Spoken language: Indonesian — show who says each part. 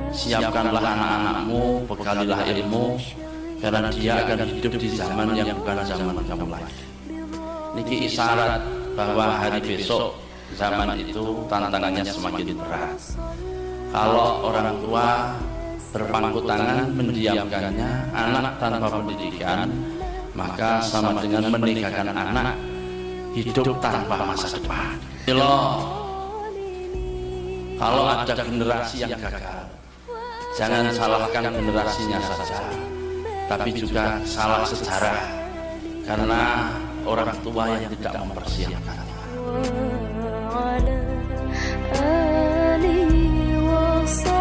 Speaker 1: Siapkanlah anak-anakmu, bekalilah ilmu, karena dia akan hidup di zaman yang bukan zaman kamu lagi. Niki isyarat bahwa hari besok zaman itu tantangannya semakin berat. Kalau orang tua berpangku tangan mendiamkannya, anak tanpa pendidikan, maka sama dengan menikahkan anak hidup tanpa masa depan. Kalau ada generasi yang gagal, jangan salahkan generasinya saja, tapi juga salah sejarah, karena orang tua yang tidak mempersiapkan.
Speaker 2: وعلى آله وصحبه